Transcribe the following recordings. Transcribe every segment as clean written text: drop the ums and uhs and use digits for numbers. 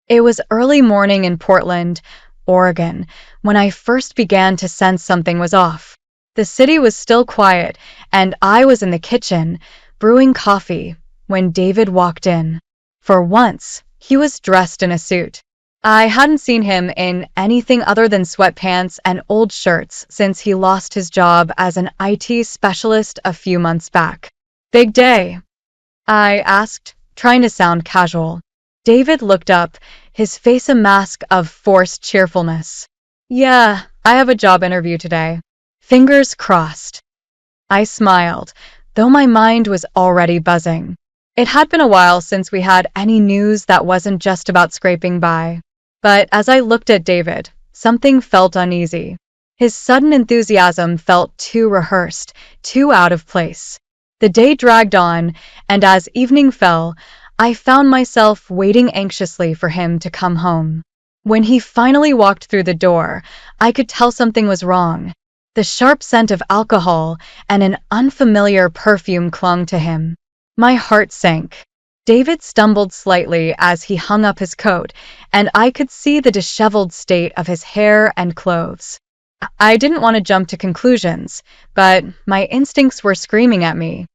It was early morning in Portland, Oregon, when I first began to sense something was off. The city was still quiet, and I was in the kitchen, brewing coffee, when David walked in. For once, he was dressed in a suit. I hadn't seen him in anything other than sweatpants and old shirts since he lost his job as an IT specialist a few months back. "Big day?" I asked, trying to sound casual. David looked up, his face a mask of forced cheerfulness. "Yeah, I have a job interview today." Fingers crossed. I smiled, though my mind was already buzzing. It had been a while since we had any news that wasn't just about scraping by. But as I looked at David, something felt uneasy. His sudden enthusiasm felt too rehearsed, too out of place. The day dragged on, and as evening fell, I found myself waiting anxiously for him to come home. When he finally walked through the door, I could tell something was wrong. The sharp scent of alcohol and an unfamiliar perfume clung to him. My heart sank. David stumbled slightly as he hung up his coat, and I could see the disheveled state of his hair and clothes. I didn't want to jump to conclusions, but my instincts were screaming at me.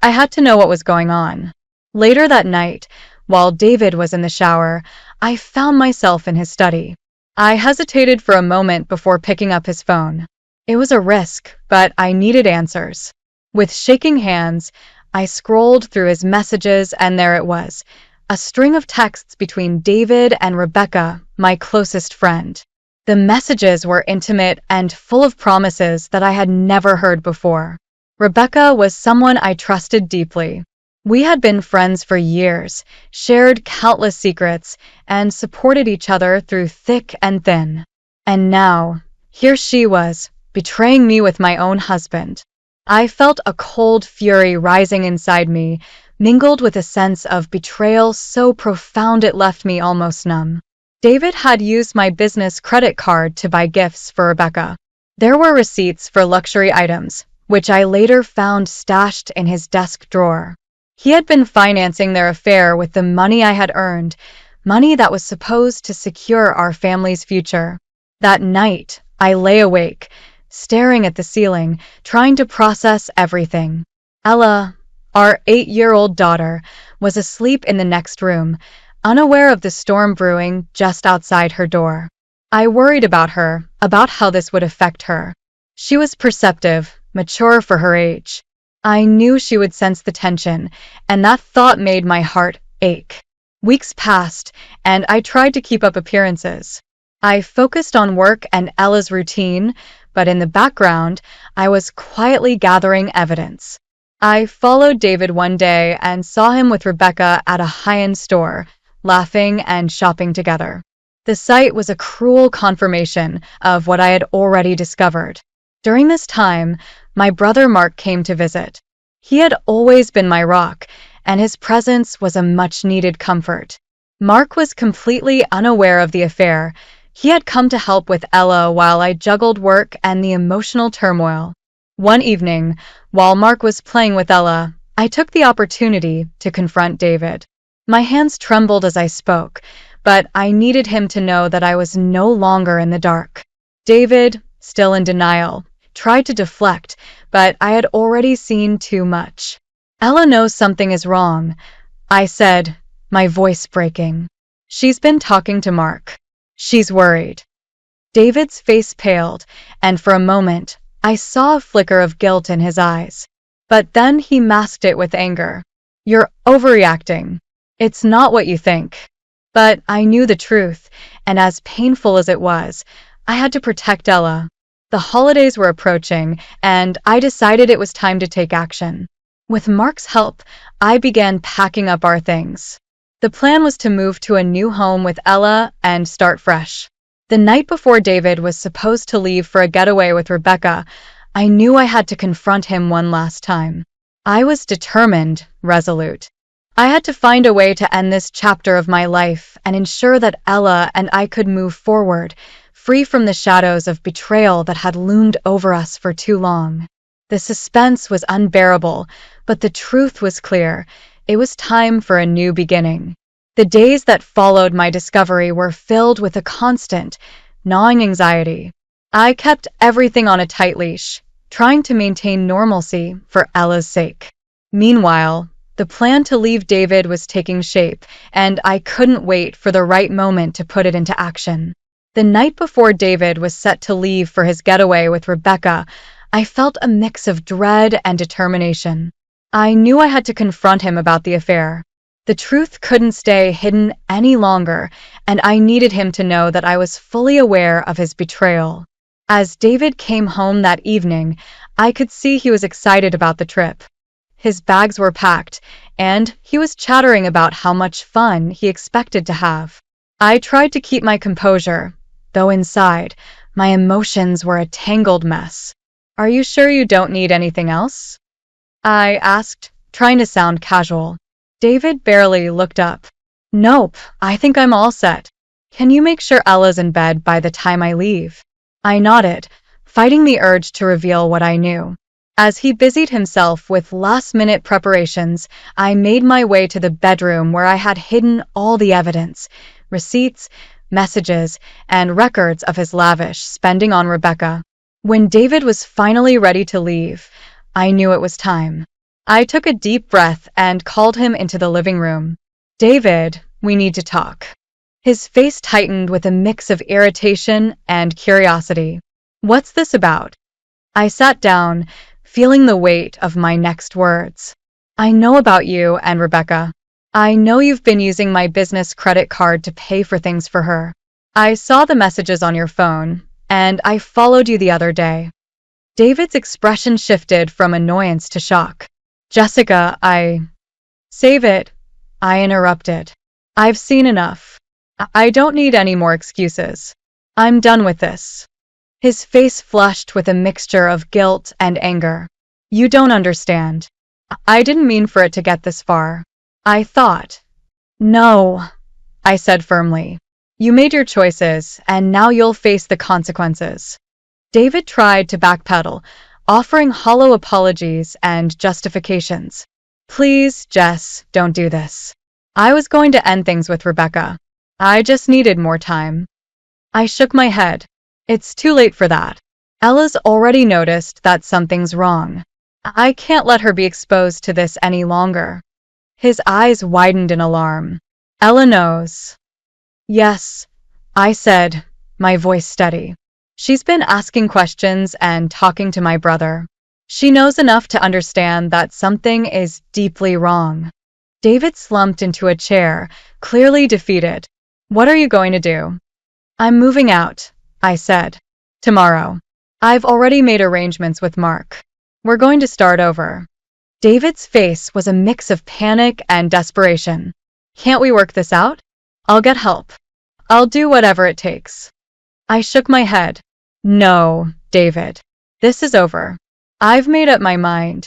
I had to know what was going on. Later that night, while David was in the shower, I found myself in his study. I hesitated for a moment before picking up his phone. It was a risk, but I needed answers. With shaking hands, I scrolled through his messages, and there it was, a string of texts between David and Rebecca, my closest friend. The messages were intimate and full of promises that I had never heard before. Rebecca was someone I trusted deeply. We had been friends for years, shared countless secrets, and supported each other through thick and thin. And now, here she was, betraying me with my own husband. I felt a cold fury rising inside me, mingled with a sense of betrayal so profound it left me almost numb. David had used my business credit card to buy gifts for Rebecca. There were receipts for luxury items, which I later found stashed in his desk drawer. He had been financing their affair with the money I had earned, money that was supposed to secure our family's future. That night, I lay awake, staring at the ceiling, trying to process everything. Ella, our 8-year-old daughter, was asleep in the next room, unaware of the storm brewing just outside her door. I worried about her, about how this would affect her. She was perceptive, mature for her age. I knew she would sense the tension, and that thought made my heart ache. Weeks passed, and I tried to keep up appearances. I focused on work and Ella's routine, but in the background, I was quietly gathering evidence. I followed David one day and saw him with Rebecca at a high-end store, laughing and shopping together. The sight was a cruel confirmation of what I had already discovered. During this time, my brother Mark came to visit. He had always been my rock, and his presence was a much-needed comfort. Mark was completely unaware of the affair. He had come to help with Ella while I juggled work and the emotional turmoil. One evening, while Mark was playing with Ella, I took the opportunity to confront David. My hands trembled as I spoke, but I needed him to know that I was no longer in the dark. David, still in denial, tried to deflect, but I had already seen too much. "Ella knows something is wrong," I said, my voice breaking. "She's been talking to Mark. She's worried." David's face paled, and for a moment, I saw a flicker of guilt in his eyes. But then he masked it with anger. "You're overreacting. It's not what you think." But I knew the truth, and as painful as it was, I had to protect Ella. The holidays were approaching, and I decided it was time to take action. With Mark's help, I began packing up our things. The plan was to move to a new home with Ella and start fresh. The night before David was supposed to leave for a getaway with Rebecca, I knew I had to confront him one last time. I was determined, resolute. I had to find a way to end this chapter of my life and ensure that Ella and I could move forward, free from the shadows of betrayal that had loomed over us for too long. The suspense was unbearable, but the truth was clear. It was time for a new beginning. The days that followed my discovery were filled with a constant, gnawing anxiety. I kept everything on a tight leash, trying to maintain normalcy for Ella's sake. Meanwhile, the plan to leave David was taking shape, and I couldn't wait for the right moment to put it into action. The night before David was set to leave for his getaway with Rebecca, I felt a mix of dread and determination. I knew I had to confront him about the affair. The truth couldn't stay hidden any longer, and I needed him to know that I was fully aware of his betrayal. As David came home that evening, I could see he was excited about the trip. His bags were packed, and he was chattering about how much fun he expected to have. I tried to keep my composure, though inside, my emotions were a tangled mess. "Are you sure you don't need anything else?" I asked, trying to sound casual. David barely looked up. "Nope, I think I'm all set. Can you make sure Ella's in bed by the time I leave?" I nodded, fighting the urge to reveal what I knew. As he busied himself with last-minute preparations, I made my way to the bedroom where I had hidden all the evidence, receipts, messages, and records of his lavish spending on Rebecca. When David was finally ready to leave, I knew it was time. I took a deep breath and called him into the living room. "David, we need to talk." His face tightened with a mix of irritation and curiosity. "What's this about?" I sat down, feeling the weight of my next words. "I know about you and Rebecca. I know you've been using my business credit card to pay for things for her. I saw the messages on your phone, and I followed you the other day." David's expression shifted from annoyance to shock. "Jessica, Save it," I interrupted. "I've seen enough. I don't need any more excuses. I'm done with this." His face flushed with a mixture of guilt and anger. "You don't understand. I didn't mean for it to get this far. I thought—" "No," I said firmly. "You made your choices, and now you'll face the consequences." David tried to backpedal, offering hollow apologies and justifications. "Please, Jess, don't do this. I was going to end things with Rebecca. I just needed more time." I shook my head. "It's too late for that. Ella's already noticed that something's wrong. I can't let her be exposed to this any longer." His eyes widened in alarm. "Ella knows." "Yes," I said, my voice steady. "She's been asking questions and talking to my brother. She knows enough to understand that something is deeply wrong." David slumped into a chair, clearly defeated. "What are you going to do?" "I'm moving out," I said. "Tomorrow. I've already made arrangements with Mark. We're going to start over." David's face was a mix of panic and desperation. "Can't we work this out? I'll get help. I'll do whatever it takes." I shook my head. "No, David. This is over. I've made up my mind."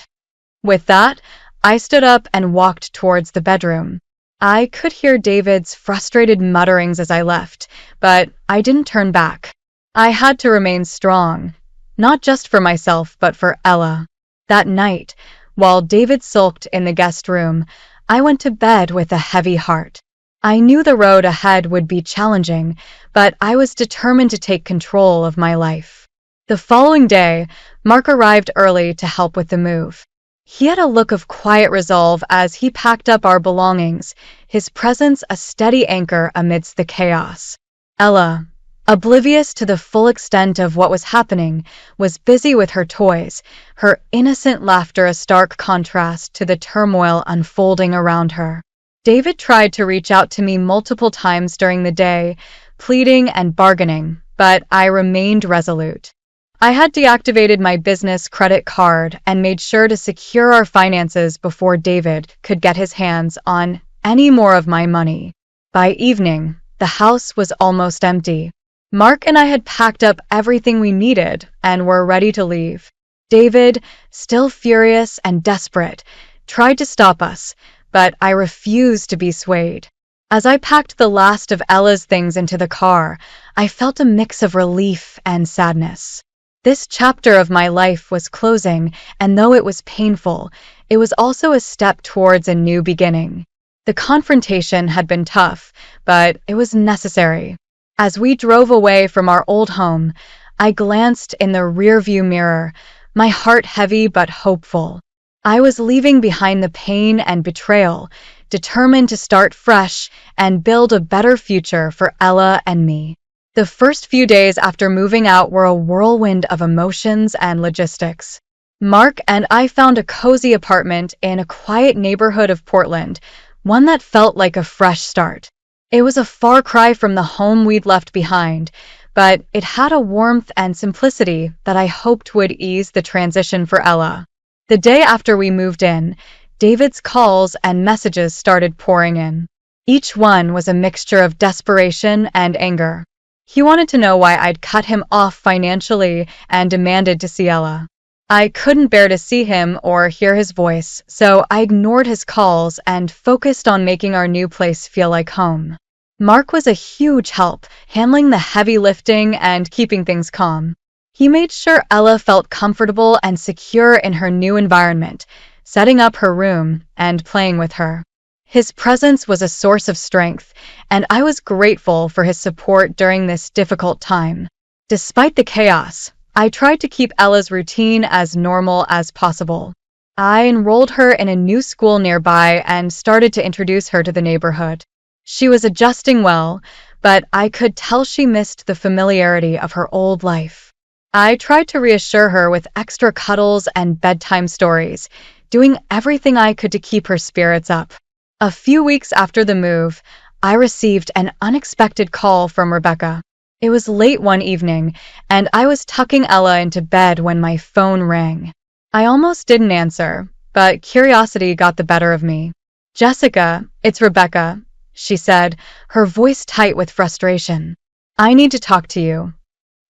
With that, I stood up and walked towards the bedroom. I could hear David's frustrated mutterings as I left, but I didn't turn back. I had to remain strong, not just for myself but for Ella. That night, while David sulked in the guest room, I went to bed with a heavy heart. I knew the road ahead would be challenging, but I was determined to take control of my life. The following day, Mark arrived early to help with the move. He had a look of quiet resolve as he packed up our belongings, his presence a steady anchor amidst the chaos. Ella, oblivious to the full extent of what was happening, was busy with her toys, her innocent laughter a stark contrast to the turmoil unfolding around her. David tried to reach out to me multiple times during the day, pleading and bargaining, but I remained resolute. I had deactivated my business credit card and made sure to secure our finances before David could get his hands on any more of my money. By evening, the house was almost empty. Mark and I had packed up everything we needed and were ready to leave. David, still furious and desperate, tried to stop us, but I refused to be swayed. As I packed the last of Ella's things into the car, I felt a mix of relief and sadness. This chapter of my life was closing, and though it was painful, it was also a step towards a new beginning. The confrontation had been tough, but it was necessary. As we drove away from our old home, I glanced in the rearview mirror, my heart heavy but hopeful. I was leaving behind the pain and betrayal, determined to start fresh and build a better future for Ella and me. The first few days after moving out were a whirlwind of emotions and logistics. Mark and I found a cozy apartment in a quiet neighborhood of Portland, one that felt like a fresh start. It was a far cry from the home we'd left behind, but it had a warmth and simplicity that I hoped would ease the transition for Ella. The day after we moved in, David's calls and messages started pouring in. Each one was a mixture of desperation and anger. He wanted to know why I'd cut him off financially and demanded to see Ella. I couldn't bear to see him or hear his voice, so I ignored his calls and focused on making our new place feel like home. Mark was a huge help, handling the heavy lifting and keeping things calm. He made sure Ella felt comfortable and secure in her new environment, setting up her room and playing with her. His presence was a source of strength, and I was grateful for his support during this difficult time. Despite the chaos, I tried to keep Ella's routine as normal as possible. I enrolled her in a new school nearby and started to introduce her to the neighborhood. She was adjusting well, but I could tell she missed the familiarity of her old life. I tried to reassure her with extra cuddles and bedtime stories, doing everything I could to keep her spirits up. A few weeks after the move, I received an unexpected call from Rebecca. It was late one evening, and I was tucking Ella into bed when my phone rang. I almost didn't answer, but curiosity got the better of me. "Jessica, it's Rebecca," she said, her voice tight with frustration. "I need to talk to you."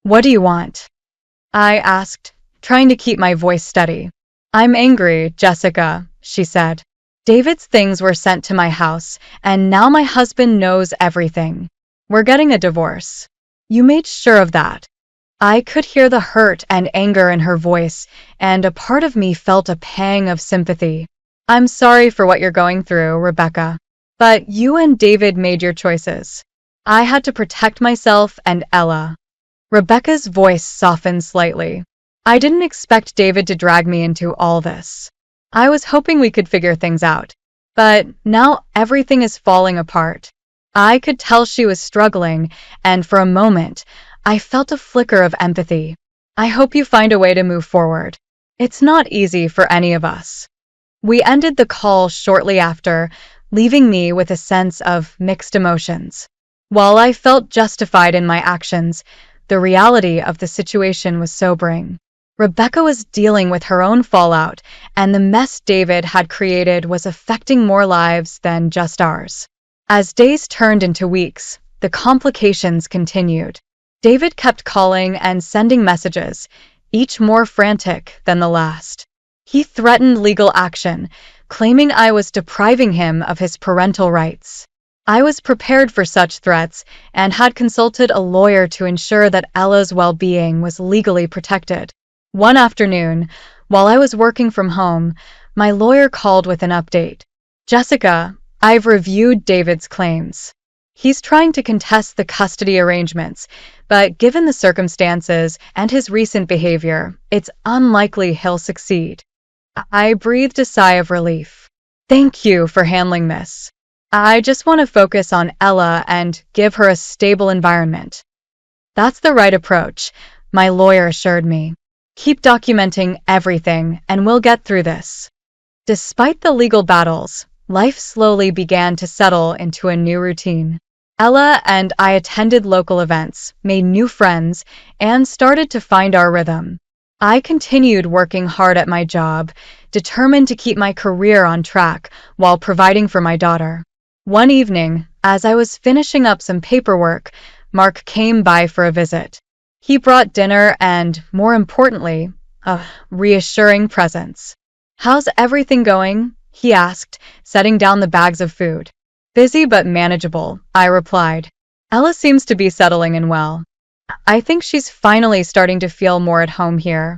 "What do you want?" I asked, trying to keep my voice steady. "I'm angry, Jessica," she said. "David's things were sent to my house, and now my husband knows everything. We're getting a divorce." "You made sure of that." I could hear the hurt and anger in her voice, and a part of me felt a pang of sympathy. "I'm sorry for what you're going through, Rebecca. But you and David made your choices. I had to protect myself and Ella." Rebecca's voice softened slightly. "I didn't expect David to drag me into all this. I was hoping we could figure things out. But now everything is falling apart." I could tell she was struggling, and for a moment, I felt a flicker of empathy. "I hope you find a way to move forward. It's not easy for any of us." We ended the call shortly after, leaving me with a sense of mixed emotions. While I felt justified in my actions, the reality of the situation was sobering. Rebecca was dealing with her own fallout, and the mess David had created was affecting more lives than just ours. As days turned into weeks, the complications continued. David kept calling and sending messages, each more frantic than the last. He threatened legal action, claiming I was depriving him of his parental rights. I was prepared for such threats and had consulted a lawyer to ensure that Ella's well-being was legally protected. One afternoon, while I was working from home, my lawyer called with an update. "Jessica, I've reviewed David's claims. He's trying to contest the custody arrangements, but given the circumstances and his recent behavior, it's unlikely he'll succeed." I breathed a sigh of relief. "Thank you for handling this. I just want to focus on Ella and give her a stable environment." "That's the right approach," my lawyer assured me. "Keep documenting everything, and we'll get through this." Despite the legal battles, life slowly began to settle into a new routine. Ella and I attended local events, made new friends, and started to find our rhythm. I continued working hard at my job, determined to keep my career on track while providing for my daughter. One evening, as I was finishing up some paperwork, Mark came by for a visit. He brought dinner and, more importantly, a reassuring presence. "How's everything going?" he asked, setting down the bags of food. "Busy but manageable," I replied. "Ella seems to be settling in well. I think she's finally starting to feel more at home here."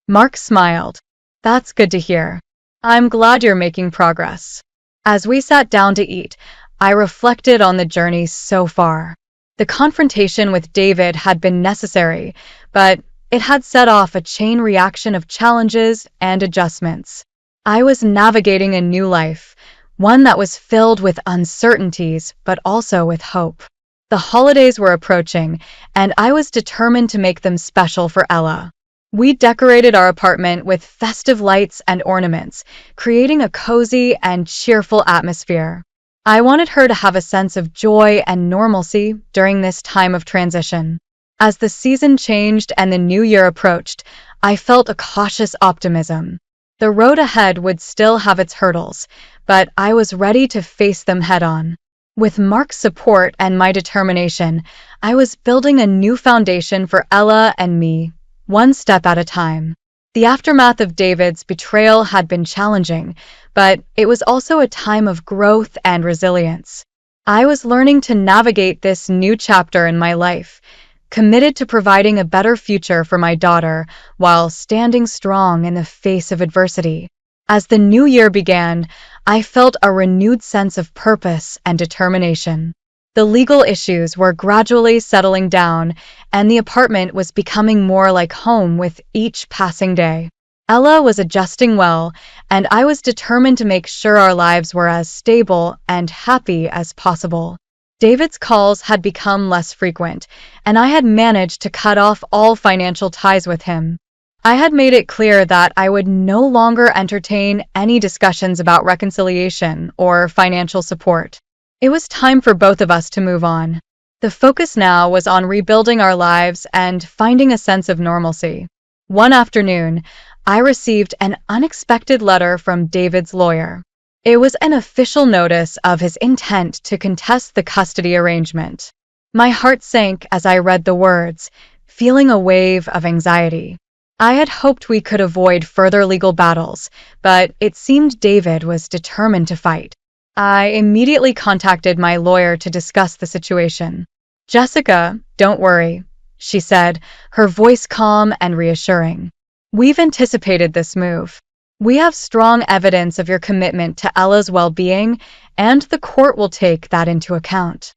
Mark smiled. "That's good to hear. I'm glad you're making progress." As we sat down to eat, I reflected on the journey so far. The confrontation with David had been necessary, but it had set off a chain reaction of challenges and adjustments. I was navigating a new life, one that was filled with uncertainties, but also with hope. The holidays were approaching, and I was determined to make them special for Ella. We decorated our apartment with festive lights and ornaments, creating a cozy and cheerful atmosphere. I wanted her to have a sense of joy and normalcy during this time of transition. As the season changed and the new year approached, I felt a cautious optimism. The road ahead would still have its hurdles, but I was ready to face them head-on. With Mark's support and my determination, I was building a new foundation for Ella and me, one step at a time. The aftermath of David's betrayal had been challenging, but it was also a time of growth and resilience. I was learning to navigate this new chapter in my life, committed to providing a better future for my daughter while standing strong in the face of adversity. As the new year began, I felt a renewed sense of purpose and determination. The legal issues were gradually settling down, and the apartment was becoming more like home with each passing day. Ella was adjusting well, and I was determined to make sure our lives were as stable and happy as possible. David's calls had become less frequent, and I had managed to cut off all financial ties with him. I had made it clear that I would no longer entertain any discussions about reconciliation or financial support. It was time for both of us to move on. The focus now was on rebuilding our lives and finding a sense of normalcy. One afternoon, I received an unexpected letter from David's lawyer. It was an official notice of his intent to contest the custody arrangement. My heart sank as I read the words, feeling a wave of anxiety. I had hoped we could avoid further legal battles, but it seemed David was determined to fight. I immediately contacted my lawyer to discuss the situation. "Jessica, don't worry," she said, her voice calm and reassuring. "We've anticipated this move. We have strong evidence of your commitment to Ella's well-being, and the court will take that into account."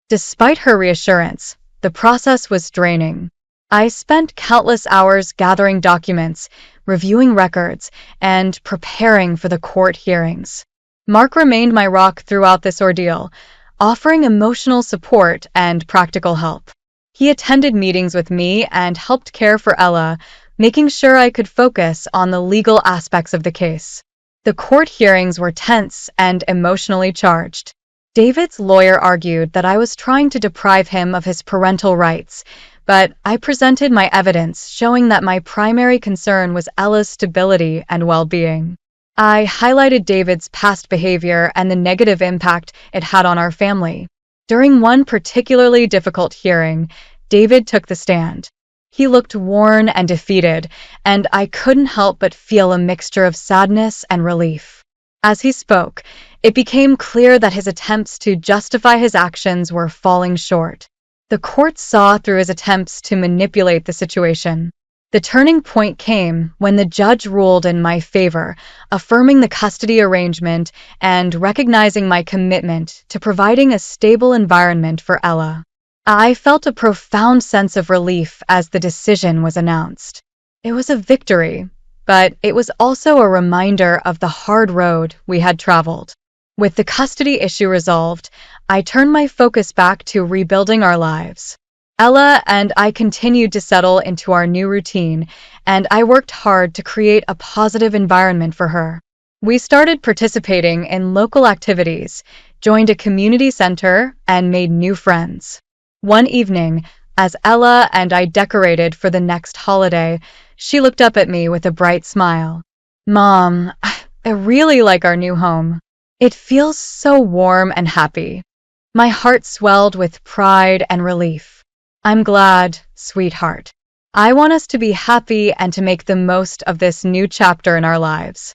Despite her reassurance, the process was draining. I spent countless hours gathering documents, reviewing records, and preparing for the court hearings. Mark remained my rock throughout this ordeal, offering emotional support and practical help. He attended meetings with me and helped care for Ella, making sure I could focus on the legal aspects of the case. The court hearings were tense and emotionally charged. David's lawyer argued that I was trying to deprive him of his parental rights, but I presented my evidence showing that my primary concern was Ella's stability and well-being. I highlighted David's past behavior and the negative impact it had on our family. During one particularly difficult hearing, David took the stand. He looked worn and defeated, and I couldn't help but feel a mixture of sadness and relief. As he spoke, it became clear that his attempts to justify his actions were falling short. The court saw through his attempts to manipulate the situation. The turning point came when the judge ruled in my favor, affirming the custody arrangement and recognizing my commitment to providing a stable environment for Ella. I felt a profound sense of relief as the decision was announced. It was a victory, but it was also a reminder of the hard road we had traveled. With the custody issue resolved, I turned my focus back to rebuilding our lives. Ella and I continued to settle into our new routine, and I worked hard to create a positive environment for her. We started participating in local activities, joined a community center, and made new friends. One evening, as Ella and I decorated for the next holiday, she looked up at me with a bright smile. "Mom, I really like our new home. It feels so warm and happy." My heart swelled with pride and relief. "I'm glad, sweetheart. I want us to be happy and to make the most of this new chapter in our lives."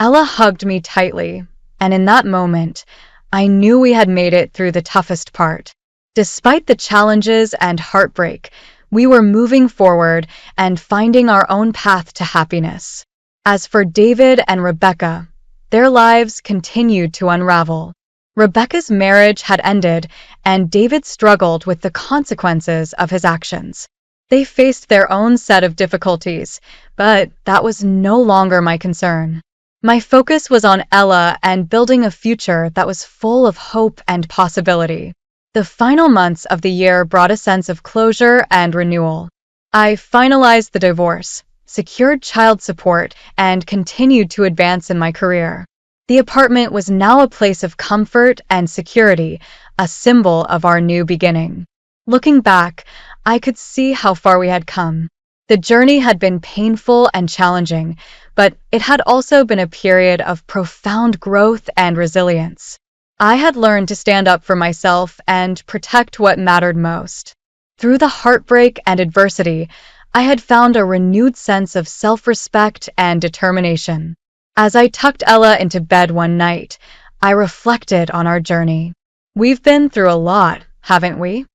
Ella hugged me tightly, and in that moment, I knew we had made it through the toughest part. Despite the challenges and heartbreak, we were moving forward and finding our own path to happiness. As for David and Rebecca, their lives continued to unravel. Rebecca's marriage had ended, and David struggled with the consequences of his actions. They faced their own set of difficulties, but that was no longer my concern. My focus was on Ella and building a future that was full of hope and possibility. The final months of the year brought a sense of closure and renewal. I finalized the divorce, secured child support, and continued to advance in my career. The apartment was now a place of comfort and security, a symbol of our new beginning. Looking back, I could see how far we had come. The journey had been painful and challenging, but it had also been a period of profound growth and resilience. I had learned to stand up for myself and protect what mattered most. Through the heartbreak and adversity, I had found a renewed sense of self-respect and determination. As I tucked Ella into bed one night, I reflected on our journey. We've been through a lot, haven't we?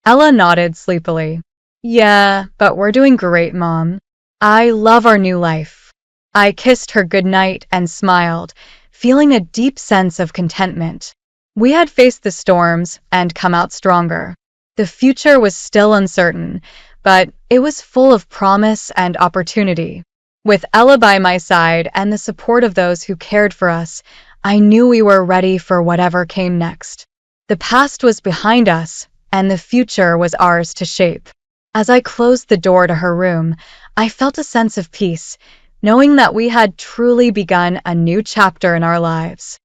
Ella nodded sleepily. Yeah, but we're doing great, Mom. I love our new life. I kissed her goodnight and smiled, feeling a deep sense of contentment. We had faced the storms and come out stronger. The future was still uncertain, but it was full of promise and opportunity. With Ella by my side and the support of those who cared for us, I knew we were ready for whatever came next. The past was behind us, and the future was ours to shape. As I closed the door to her room, I felt a sense of peace, knowing that we had truly begun a new chapter in our lives.